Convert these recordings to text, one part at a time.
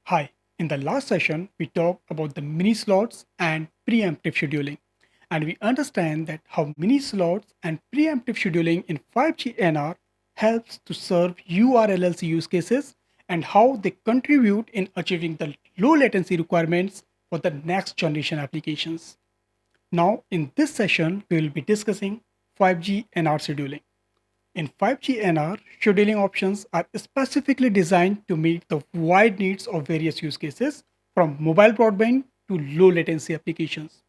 Hi, in the last session, we talked about the mini slots and preemptive scheduling. And we understand that how mini slots and preemptive scheduling in 5G NR helps to serve URLLC use cases and how they contribute in achieving the low latency requirements for the next generation applications. Now, in this session, we will be discussing 5G NR scheduling. In 5G-NR, scheduling options are specifically designed to meet the wide needs of various use cases, from mobile broadband to low latency applications.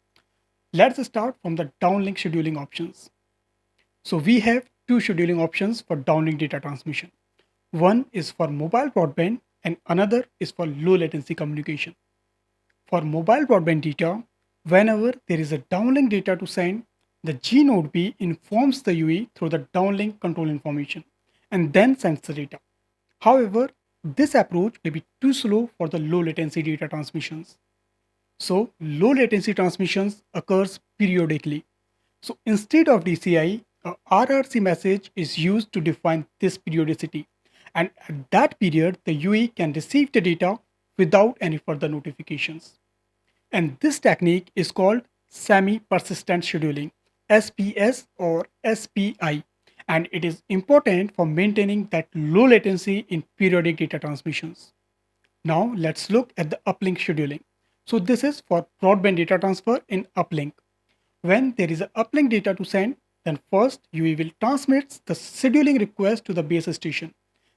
Let's start from the downlink scheduling options. So we have two scheduling options for downlink data transmission. One is for mobile broadband and another is for low latency communication. For mobile broadband data, whenever there is a downlink data to send, the G node B informs the UE through the downlink control information and then sends the data. However, this approach may be too slow for the low latency data transmissions. So low latency transmissions occurs periodically. So instead of DCI, a RRC message is used to define this periodicity. And at that period, the UE can receive the data without any further notifications. And this technique is called semi-persistent scheduling, SPS or SPI, and it is important for maintaining that low latency in periodic data transmissions. Now let's look at the uplink scheduling. So this is for broadband data transfer in uplink. When there is a uplink data to send, then first UE will transmit the scheduling request to the base station.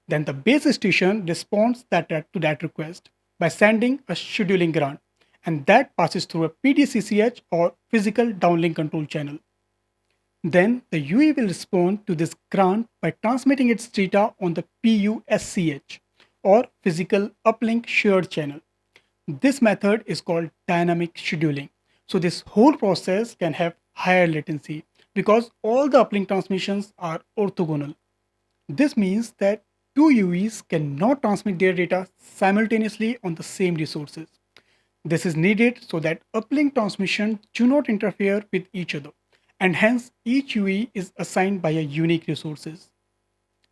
Then the base station responds to that request by sending a scheduling grant, and that passes through a PDCCH or physical downlink control channel. Then the UE will respond to this grant by transmitting its data on the PUSCH or physical uplink shared channel. This method is called dynamic scheduling. So this whole process can have higher latency because all the uplink transmissions are orthogonal. This means that two UEs cannot transmit their data simultaneously on the same resources. This is needed so that uplink transmissions do not interfere with each other, and hence each UE is assigned by a unique resources.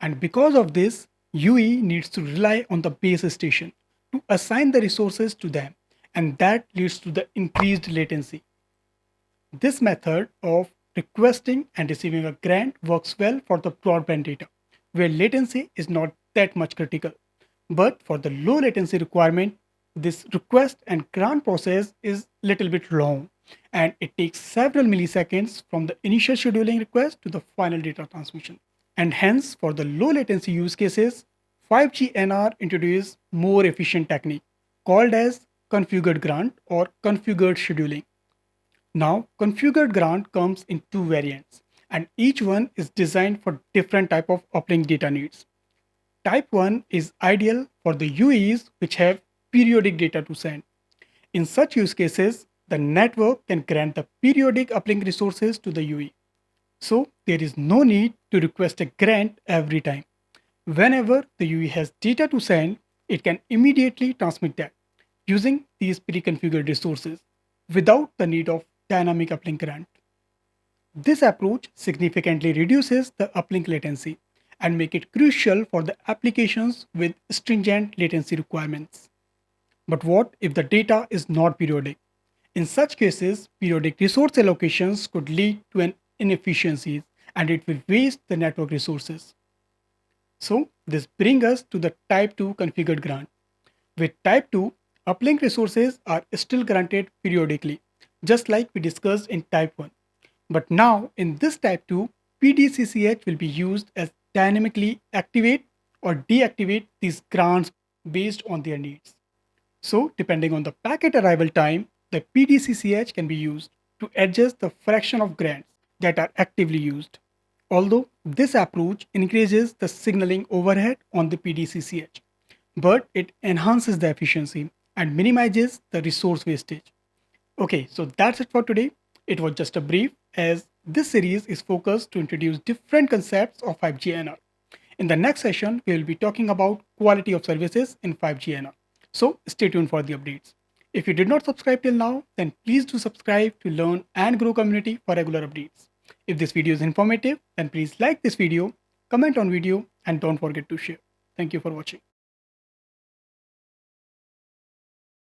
And because of this, UE needs to rely on the base station to assign the resources to them, and that leads to the increased latency. This method of requesting and receiving a grant works well for the broadband data, where latency is not that much critical. But for the low latency requirement, this request and grant process is little bit long, and it takes several milliseconds from the initial scheduling request to the final data transmission. And hence, for the low latency use cases, 5G NR introduces more efficient technique called as configured grant or configured scheduling. Now, configured grant comes in two variants, and each one is designed for different type of uplink data needs. Type 1 is ideal for the UEs which have periodic data to send. In such use cases, the network can grant the periodic uplink resources to the UE. So there is no need to request a grant every time. Whenever the UE has data to send, it can immediately transmit that using these pre-configured resources without the need of dynamic uplink grant. This approach significantly reduces the uplink latency and make it crucial for the applications with stringent latency requirements. But what if the data is not periodic? In such cases, periodic resource allocations could lead to an inefficiencies and it will waste the network resources. So this brings us to the type 2 configured grant. With type 2, uplink resources are still granted periodically, just like we discussed in type 1. But now in this type 2, PDCCH will be used as dynamically activate or deactivate these grants based on their needs. So depending on the packet arrival time, the PDCCH can be used to adjust the fraction of grants that are actively used. Although this approach increases the signaling overhead on the PDCCH, but it enhances the efficiency and minimizes the resource wastage. Okay, so that's it for today. It was just a brief, as this series is focused to introduce different concepts of 5G NR. In the next session, we will be talking about quality of services in 5G NR. So stay tuned for the updates. If you did not subscribe till now, then please do subscribe to learn and grow community for regular updates. If this video is informative, then please like this video, comment on video, and don't forget to share. Thank you for watching.